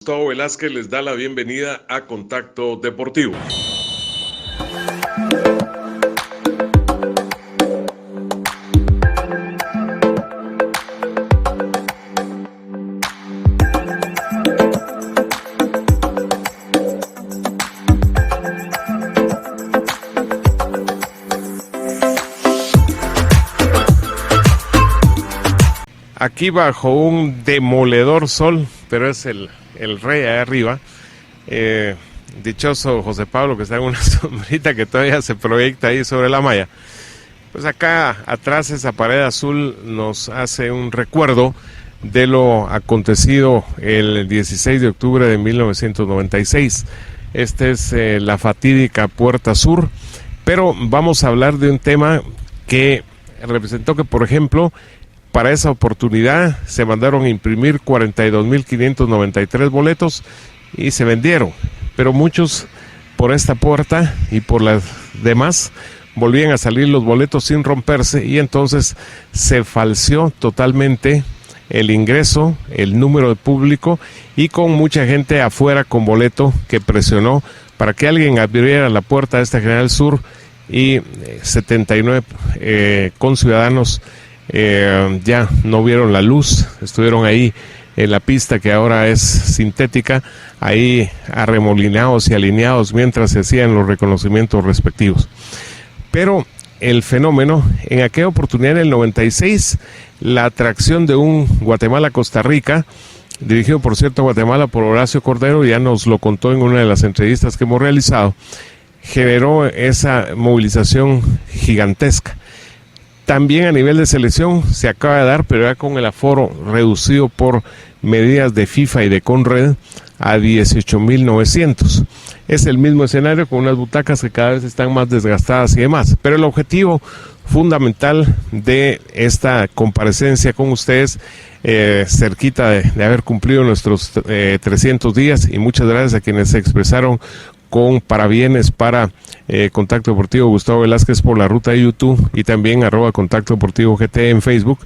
Gustavo Velázquez les da la bienvenida a Contacto Deportivo. Aquí bajo un demoledor sol, pero es el rey allá arriba, dichoso José Pablo que está en una sombrita que todavía se proyecta ahí sobre la malla. Pues acá atrás esa pared azul nos hace un recuerdo de lo acontecido el 16 de octubre de 1996. Esta es la fatídica Puerta Sur, pero vamos a hablar de un tema que representó que, por ejemplo, para esa oportunidad se mandaron a imprimir 42.593 boletos y se vendieron, pero muchos por esta puerta y por las demás volvían a salir los boletos sin romperse y entonces se falseó totalmente el ingreso, el número de público y con mucha gente afuera con boleto que presionó para que alguien abriera la puerta de esta General Sur y 79 conciudadanos ya no vieron la luz, estuvieron ahí en la pista que ahora es sintética, ahí arremolinados y alineados mientras se hacían los reconocimientos respectivos. Pero el fenómeno, en aquella oportunidad en el 96, la atracción de un Guatemala-Costa Rica, dirigido por cierto a Guatemala por Horacio Cordero, ya nos lo contó en una de las entrevistas que hemos realizado, generó esa movilización gigantesca. También a nivel de selección se acaba de dar, pero ya con el aforo reducido por medidas de FIFA y de Conred a 18.900. Es el mismo escenario con unas butacas que cada vez están más desgastadas y demás. Pero el objetivo fundamental de esta comparecencia con ustedes, cerquita de haber cumplido nuestros 300 días, y muchas gracias a quienes se expresaron con parabienes para Contacto Deportivo Gustavo Velázquez por la ruta de YouTube y también @Contacto Deportivo GT en Facebook,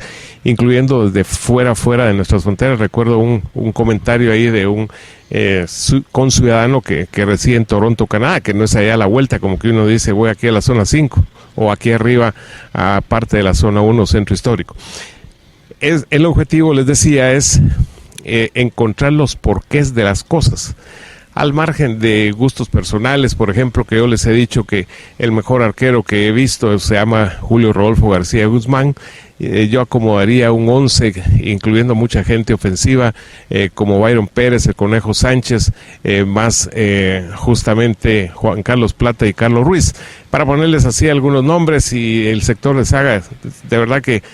incluyendo desde fuera de nuestras fronteras. Recuerdo un comentario ahí de un conciudadano que reside en Toronto, Canadá, que no es allá a la vuelta, como que uno dice voy aquí a la zona 5 o aquí arriba a parte de la zona 1 centro histórico. El objetivo, les decía, es encontrar los porqués de las cosas. Al margen de gustos personales, por ejemplo, que yo les he dicho que el mejor arquero que he visto se llama Julio Rodolfo García Guzmán, yo acomodaría un 11, incluyendo mucha gente ofensiva, como Byron Pérez, el Conejo Sánchez, más justamente Juan Carlos Plata y Carlos Ruiz, para ponerles así algunos nombres, y el sector de saga, de verdad que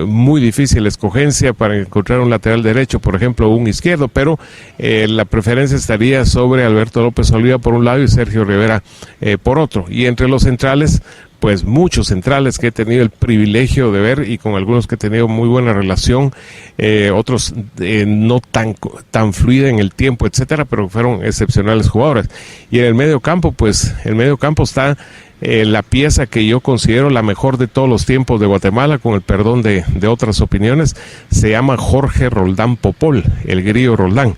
muy difícil escogencia para encontrar un lateral derecho, por ejemplo, un izquierdo, pero la preferencia estaría sobre Alberto López Oliva por un lado y Sergio Rivera por otro. Y entre los centrales, pues muchos centrales que he tenido el privilegio de ver y con algunos que he tenido muy buena relación, otros no tan fluida en el tiempo, etcétera, pero fueron excepcionales jugadores. Y en el medio campo, pues el medio campo está la pieza que yo considero la mejor de todos los tiempos de Guatemala, con el perdón de otras opiniones, se llama Jorge Roldán Popol, el grillo Roldán,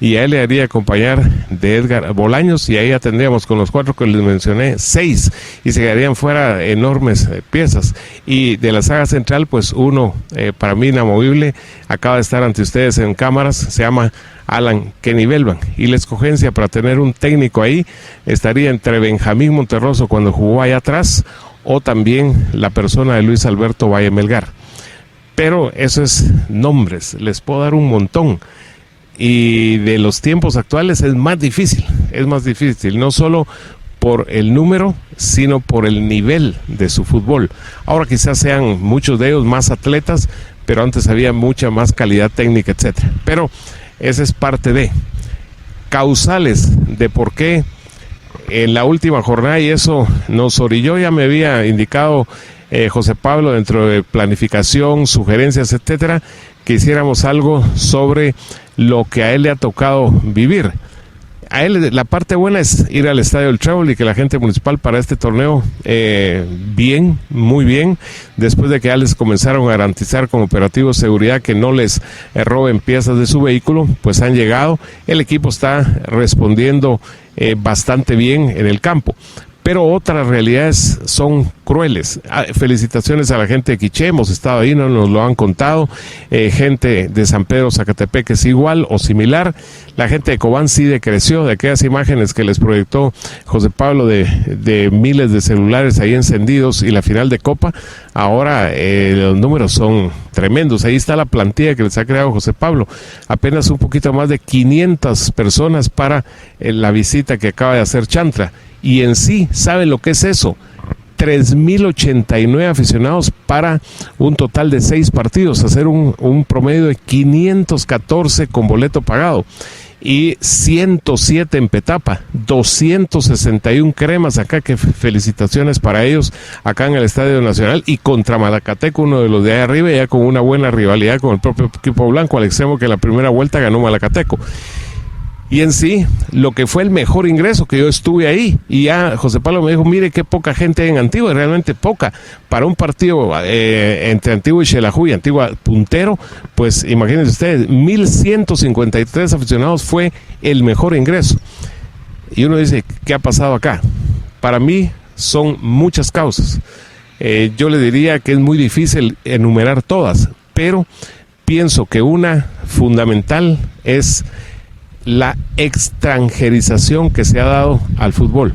y a él le haría acompañar de Edgar Bolaños, y ahí ya tendríamos con los 4 que les mencioné 6, y se quedarían fuera enormes piezas. Y de la saga central, pues uno para mí inamovible, acaba de estar ante ustedes en cámaras, se llama Alan Kenny Belvan, y la escogencia para tener un técnico ahí estaría entre Benjamín Monterroso cuando jugó allá atrás, o también la persona de Luis Alberto Valle Melgar. Pero eso es nombres, les puedo dar un montón, y de los tiempos actuales es más difícil, no solo por el número, sino por el nivel de su fútbol. Ahora quizás sean muchos de ellos más atletas, pero antes había mucha más calidad técnica, etcétera. Pero esa es parte de causales de por qué en la última jornada, y eso nos orilló, ya me había indicado José Pablo dentro de planificación, sugerencias, etcétera, que hiciéramos algo sobre lo que a él le ha tocado vivir. a él la parte buena es ir al Estadio del Trébol y que la gente municipal para este torneo, bien, muy bien, después de que ya les comenzaron a garantizar con operativos de seguridad que no les roben piezas de su vehículo, pues han llegado, el equipo está respondiendo bastante bien en el campo. Pero otras realidades son crueles. Felicitaciones a la gente de Quiché, hemos estado ahí, no nos lo han contado. Gente de San Pedro Zacatepec es igual o similar. La gente de Cobán sí decreció de aquellas imágenes que les proyectó José Pablo de miles de celulares ahí encendidos y la final de Copa. Ahora los números son tremendos. Ahí está la plantilla que les ha creado José Pablo. Apenas un poquito más de 500 personas para la visita que acaba de hacer Chantra. Y en sí, ¿saben lo que es eso? 3.089 aficionados para un total de 6 partidos, hacer un promedio de 514 con boleto pagado. Y 107 en Petapa, 261 cremas acá, que felicitaciones para ellos acá en el Estadio Nacional, y contra Malacateco, uno de los de ahí arriba, ya con una buena rivalidad con el propio equipo blanco, al extremo que en la primera vuelta ganó Malacateco. Y en sí, lo que fue el mejor ingreso, que yo estuve ahí, y ya José Pablo me dijo, mire qué poca gente hay en Antigua, realmente poca, para un partido entre Antigua y Xelajú y Antigua puntero, pues imagínense ustedes, 1.153 aficionados fue el mejor ingreso. Y uno dice, ¿qué ha pasado acá? Para mí son muchas causas. Yo le diría que es muy difícil enumerar todas, pero pienso que una fundamental es la extranjerización que se ha dado al fútbol.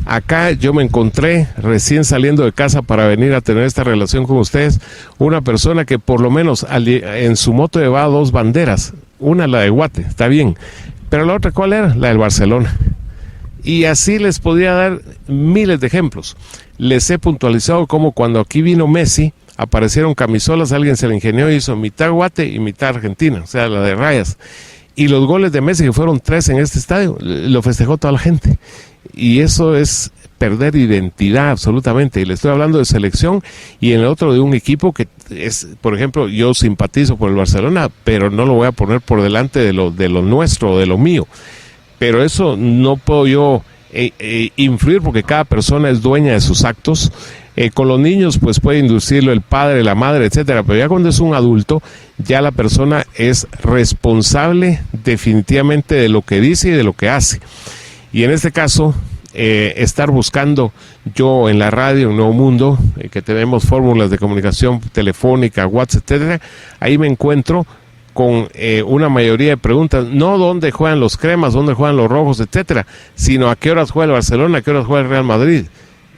Acá yo me encontré, recién saliendo de casa para venir a tener esta relación con ustedes, una persona que por lo menos en su moto llevaba 2 banderas, una la de Guate, está bien, pero la otra ¿cuál era? La del Barcelona. Y así les podía dar miles de ejemplos. Les he puntualizado cómo cuando aquí vino Messi, aparecieron camisolas, alguien se le ingenió y hizo mitad Guate y mitad Argentina, o sea, la de rayas. Y los goles de Messi, que fueron 3 en este estadio, lo festejó toda la gente. Y eso es perder identidad absolutamente. Y le estoy hablando de selección y en el otro de un equipo que es, por ejemplo, yo simpatizo por el Barcelona, pero no lo voy a poner por delante de lo nuestro, de lo mío. Pero eso no puedo yo influir porque cada persona es dueña de sus actos. Con los niños pues puede inducirlo el padre, la madre, etcétera, pero ya cuando es un adulto, ya la persona es responsable definitivamente de lo que dice y de lo que hace. Y en este caso, estar buscando yo en la radio, en Nuevo Mundo, que tenemos fórmulas de comunicación telefónica, WhatsApp, etcétera, ahí me encuentro con una mayoría de preguntas, no dónde juegan los cremas, dónde juegan los rojos, etcétera, sino a qué horas juega el Barcelona, a qué horas juega el Real Madrid.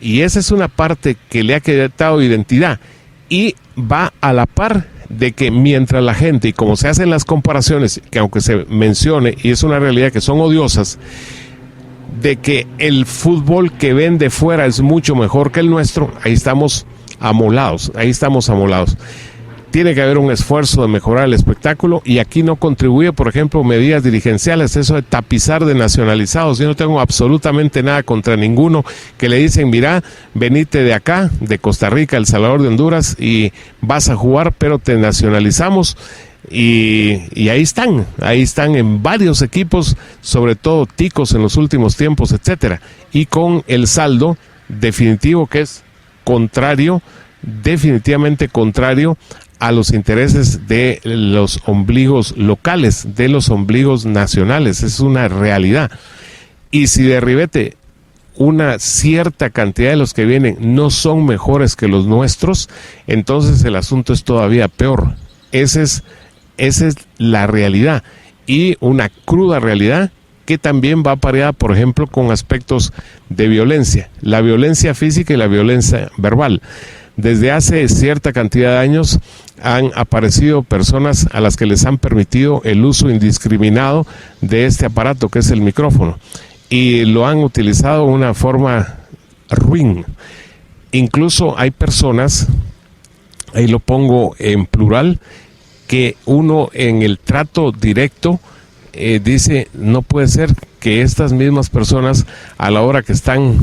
Y esa es una parte que le ha quedado identidad y va a la par de que mientras la gente, y como se hacen las comparaciones, que aunque se mencione, y es una realidad que son odiosas, de que el fútbol que ven de fuera es mucho mejor que el nuestro, ahí estamos amolados. Tiene que haber un esfuerzo de mejorar el espectáculo y aquí no contribuye, por ejemplo, medidas dirigenciales, eso de tapizar de nacionalizados. Yo no tengo absolutamente nada contra ninguno que le dicen, mira, venite de acá, de Costa Rica, El Salvador, de Honduras y vas a jugar, pero te nacionalizamos. Y ahí están en varios equipos, sobre todo ticos en los últimos tiempos, etcétera. Y con el saldo definitivo que es contrario, definitivamente contrario a los intereses de los ombligos locales, de los ombligos nacionales. Es una realidad. Y si de ribete una cierta cantidad de los que vienen no son mejores que los nuestros, entonces el asunto es todavía peor. Esa es la realidad, y una cruda realidad que también va apareada, por ejemplo, con aspectos de violencia, la violencia física y la violencia verbal. Desde hace cierta cantidad de años han aparecido personas a las que les han permitido el uso indiscriminado de este aparato que es el micrófono, y lo han utilizado de una forma ruin. Incluso hay personas, ahí lo pongo en plural, que uno en el trato directo dice, no puede ser que estas mismas personas a la hora que están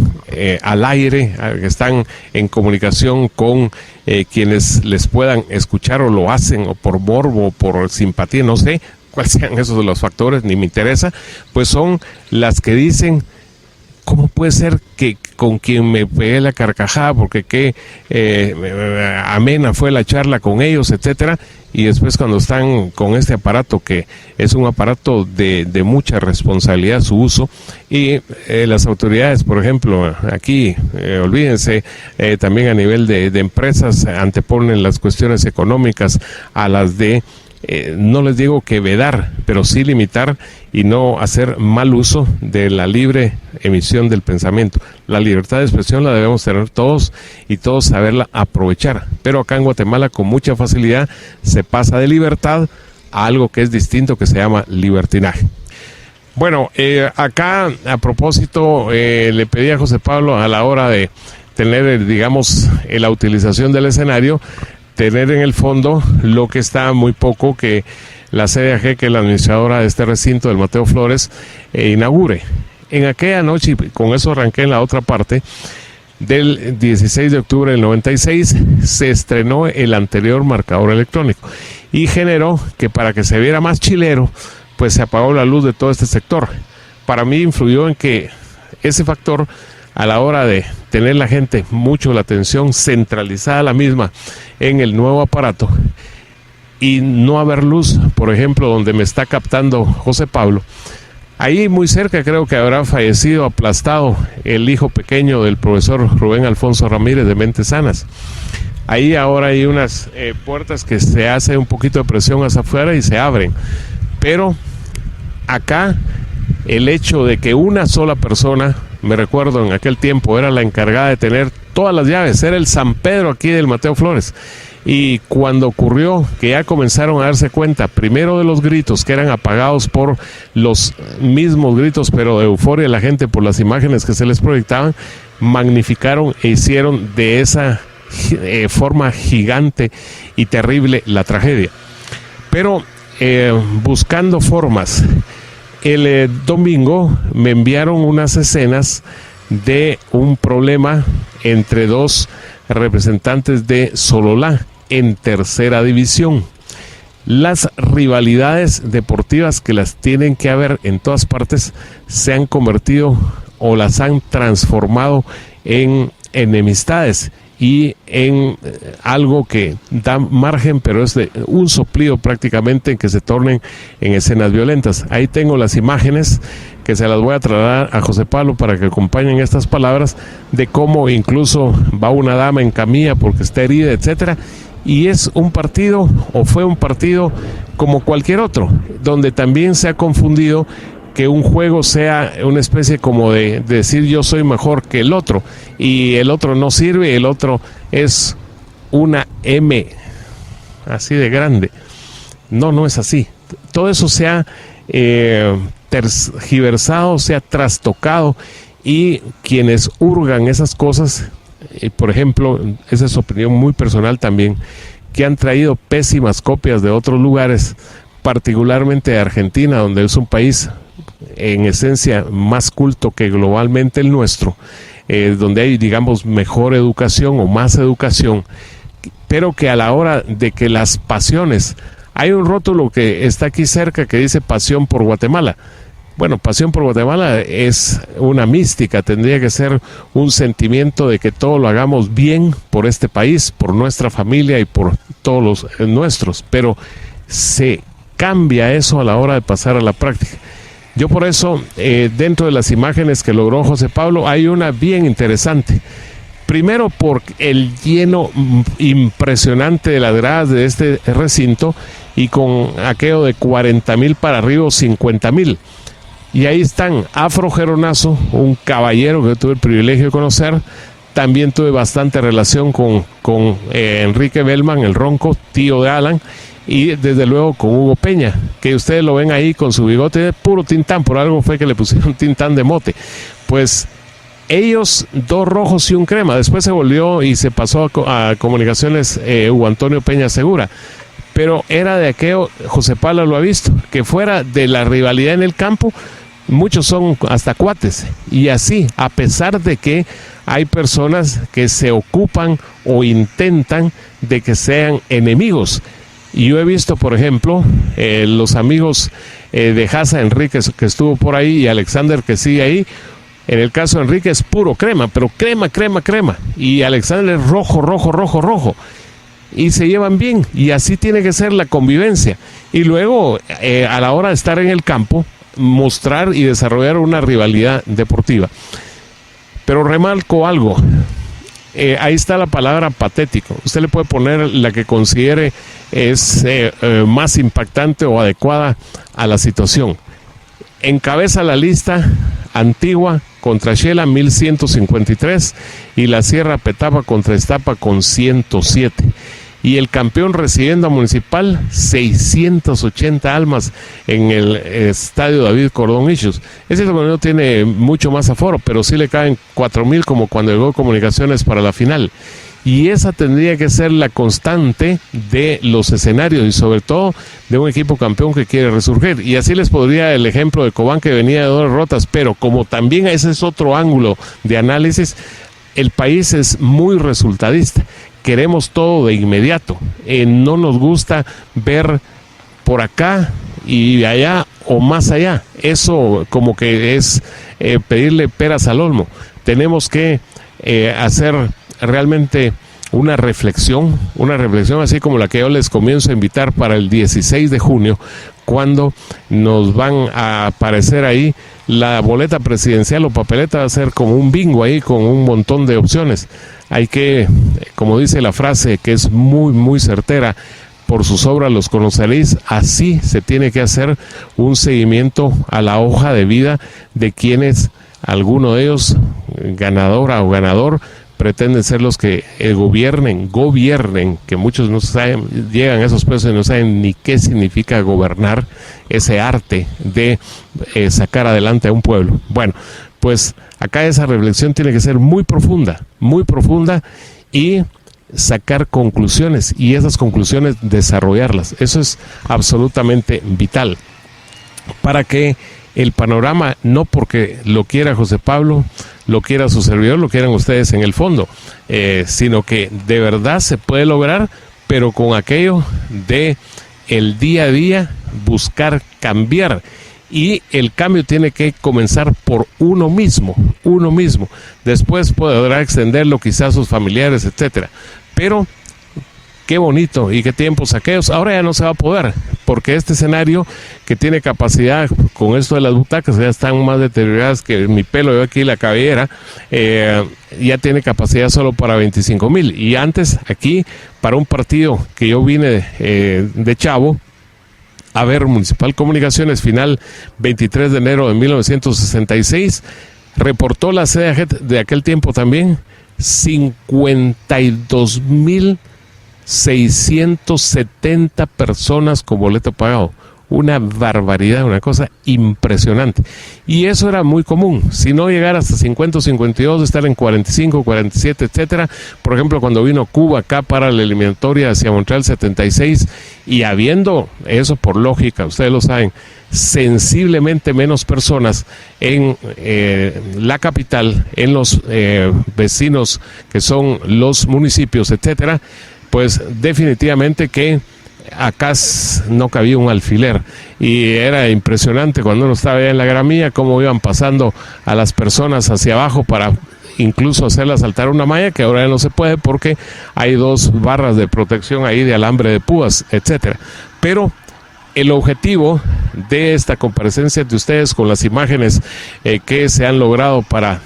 al aire, que están en comunicación con quienes les puedan escuchar, o lo hacen o por morbo o por simpatía, no sé cuáles sean esos de los factores, ni me interesa, pues son las que dicen: ¿cómo puede ser que con quien me pegué la carcajada, porque qué amena fue la charla con ellos, etcétera? Y después, cuando están con este aparato, que es un aparato de mucha responsabilidad su uso, y las autoridades, por ejemplo, aquí, olvídense, también a nivel de empresas, anteponen las cuestiones económicas a las de, no les digo que vedar, pero sí limitar y no hacer mal uso de la libre emisión del pensamiento. La libertad de expresión la debemos tener todos y todos saberla aprovechar. Pero acá en Guatemala, con mucha facilidad, se pasa de libertad a algo que es distinto, que se llama libertinaje. Bueno, acá a propósito, le pedí a José Pablo, a la hora de tener, digamos, la utilización del escenario, tener en el fondo lo que está muy poco que la CDAG, que es la administradora de este recinto del Mateo Flores, inaugure. En aquella noche, y con eso arranqué en la otra parte, del 16 de octubre del 96, se estrenó el anterior marcador electrónico y generó que, para que se viera más chilero, pues se apagó la luz de todo este sector. Para mí influyó en que ese factor, a la hora de tener la gente mucho la atención centralizada la misma en el nuevo aparato y no haber luz, por ejemplo, donde me está captando José Pablo, ahí muy cerca creo que habrá fallecido aplastado el hijo pequeño del profesor Rubén Alfonso Ramírez, de Mentes Sanas. Ahí ahora hay unas puertas que se hace un poquito de presión hacia afuera y se abren, pero acá el hecho de que una sola persona, me recuerdo en aquel tiempo, era la encargada de tener todas las llaves, era el San Pedro aquí del Mateo Flores, y cuando ocurrió que ya comenzaron a darse cuenta, primero de los gritos que eran apagados por los mismos gritos, pero de euforia de la gente por las imágenes que se les proyectaban, magnificaron e hicieron de esa forma gigante y terrible la tragedia. Pero buscando formas, el domingo me enviaron unas escenas de un problema entre dos representantes de Sololá en tercera división. Las rivalidades deportivas, que las tienen que haber en todas partes, se han convertido o las han transformado en enemistades y en algo que da margen, pero es de un soplido prácticamente, en que se tornen en escenas violentas. Ahí tengo las imágenes que se las voy a trasladar a José Pablo para que acompañen estas palabras, de cómo incluso va una dama en camilla porque está herida, etcétera. Y es un partido, o fue un partido como cualquier otro, donde también se ha confundido que un juego sea una especie como de decir yo soy mejor que el otro, y el otro no sirve, el otro es una M así de grande. No es así. Todo eso se ha tergiversado, se ha trastocado, y quienes hurgan esas cosas, por ejemplo, esa es opinión muy personal también, que han traído pésimas copias de otros lugares, particularmente de Argentina, donde es un país en esencia más culto que globalmente el nuestro, donde hay, digamos, mejor educación o más educación, pero que a la hora de que las pasiones, hay un rótulo que está aquí cerca que dice Pasión por Guatemala. Bueno, Pasión por Guatemala es una mística, tendría que ser un sentimiento de que todo lo hagamos bien por este país, por nuestra familia y por todos los nuestros, pero se cambia eso a la hora de pasar a la práctica. Yo por eso, dentro de las imágenes que logró José Pablo, hay una bien interesante. Primero, por el lleno impresionante de las gradas de este recinto, y con aquello de 40,000 para arriba o 50,000. Y ahí están Afro Geronazo, un caballero que tuve el privilegio de conocer. También tuve bastante relación con Enrique Bellman, el Ronco, tío de Alan, y desde luego con Hugo Peña, que ustedes lo ven ahí con su bigote de puro Tintán, por algo fue que le pusieron Tintán de mote. Pues ellos, dos rojos y un crema. Después se volvió y se pasó a Comunicaciones Hugo Antonio Peña Segura. Pero era de aquello, José Pablo lo ha visto, que fuera de la rivalidad en el campo, muchos son hasta cuates. Y así, a pesar de que hay personas que se ocupan o intentan de que sean enemigos. Y yo he visto, por ejemplo, los amigos de Haza Enríquez, que estuvo por ahí, y Alexander, que sigue ahí. En el caso de Enrique es puro crema, pero crema. Y Alexander es rojo. Y se llevan bien, y así tiene que ser la convivencia. Y luego, a la hora de estar en el campo, mostrar y desarrollar una rivalidad deportiva. Pero remarco algo, ahí está la palabra patético. Usted le puede poner la que considere es más impactante o adecuada a la situación. Encabeza la lista Antigua contra Xela 1153 y la Sierra Petapa contra Iztapa con 107. Y el campeón recibiendo a Municipal, 680 almas en el estadio David Cordón Ischus. Ese torneo tiene mucho más aforo, pero sí le caen 4,000 como cuando llegó Comunicaciones para la final. Y esa tendría que ser la constante de los escenarios y sobre todo de un equipo campeón que quiere resurgir. Y así les podría el ejemplo de Cobán, que venía de 2 derrotas, pero como también ese es otro ángulo de análisis, el país es muy resultadista. Queremos todo de inmediato. No nos gusta ver por acá y allá o más allá. Eso como que es pedirle peras al olmo. Tenemos que hacer realmente una reflexión así como la que yo les comienzo a invitar para el 16 de junio, cuando nos van a aparecer ahí la boleta presidencial o papeleta. Va a ser como un bingo ahí con un montón de opciones. Hay que, como dice la frase, que es muy certera, por sus obras los conoceréis. Así se tiene que hacer un seguimiento a la hoja de vida de quienes, alguno de ellos, ganadora o ganador, pretenden ser los que gobiernen, que muchos no saben, llegan a esos puestos y no saben ni qué significa gobernar, ese arte de sacar adelante a un pueblo. Bueno, pues acá esa reflexión tiene que ser muy profunda y sacar conclusiones, y esas conclusiones desarrollarlas. Eso es absolutamente vital para que el panorama, no porque lo quiera José Pablo, lo quiera su servidor, lo quieran ustedes en el fondo, sino que de verdad se puede lograr, pero con aquello de el día a día buscar cambiar. Y el cambio tiene que comenzar por uno mismo. Después podrá extenderlo quizás a sus familiares, etcétera. Pero qué bonito y qué tiempos aquellos. Ahora ya no se va a poder, porque este escenario que tiene capacidad, con esto de las butacas, ya están más deterioradas que mi pelo, yo aquí la cabellera, ya tiene capacidad solo para 25,000. Y antes, aquí, para un partido que yo vine de chavo, a ver, Municipal Comunicaciones, final 23 de enero de 1966, reportó la CDAG de aquel tiempo también 52,670 personas con boleto pagado. Una barbaridad, una cosa impresionante. Y eso era muy común. Si no llegar hasta 50 o 52, estar en 45, 47, etcétera. Por ejemplo, cuando vino Cuba acá para la eliminatoria hacia Montreal 76, y habiendo, eso por lógica, ustedes lo saben, sensiblemente menos personas en la capital, en los vecinos que son los municipios, etcétera, pues definitivamente que acá no cabía un alfiler, y era impresionante cuando uno estaba allá en la gramilla cómo iban pasando a las personas hacia abajo para incluso hacerlas saltar una malla, que ahora ya no se puede porque hay 2 barras de protección ahí de alambre de púas, etcétera. Pero el objetivo de esta comparecencia de ustedes, con las imágenes que se han logrado para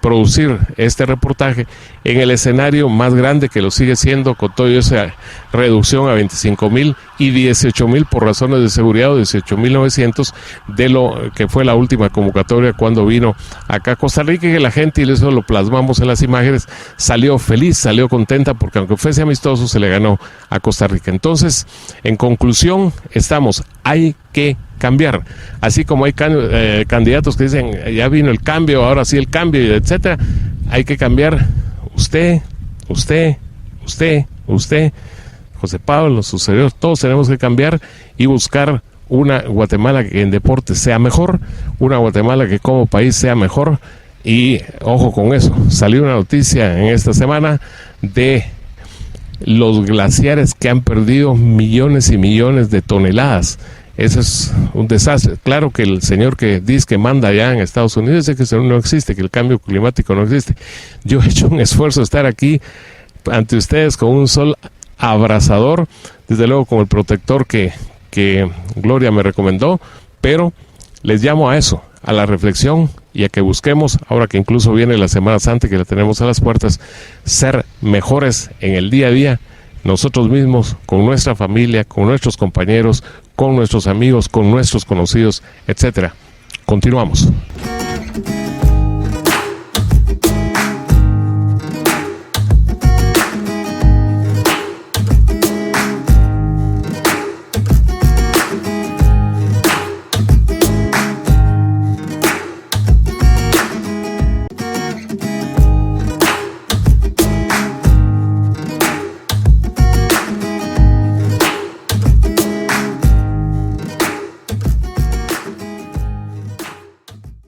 producir este reportaje en el escenario más grande, que lo sigue siendo con toda esa reducción a 25,000 y 18,000 por razones de seguridad, o 18,900 de lo que fue la última convocatoria cuando vino acá a Costa Rica, y que la gente, y eso lo plasmamos en las imágenes, salió feliz, salió contenta, porque aunque fuese amistoso se le ganó a Costa Rica. Entonces, en conclusión, hay que cambiar, así como hay candidatos que dicen ya vino el cambio, ahora sí el cambio, etcétera. Hay que cambiar. Usted, José Pablo, sus servidores, todos tenemos que cambiar y buscar una Guatemala que en deporte sea mejor, una Guatemala que como país sea mejor. Y ojo con eso, salió una noticia en esta semana de los glaciares que han perdido millones y millones de toneladas. Eso es un desastre. Claro que el señor que dice que manda allá en Estados Unidos dice que eso no existe, que el cambio climático no existe. Yo he hecho un esfuerzo de estar aquí ante ustedes con un sol abrasador, desde luego con el protector que Gloria me recomendó, pero les llamo a eso, a la reflexión y a que busquemos, ahora que incluso viene la Semana Santa que la tenemos a las puertas, ser mejores en el día a día, nosotros mismos, con nuestra familia, con nuestros compañeros, con nuestros amigos, con nuestros conocidos, etcétera. Continuamos.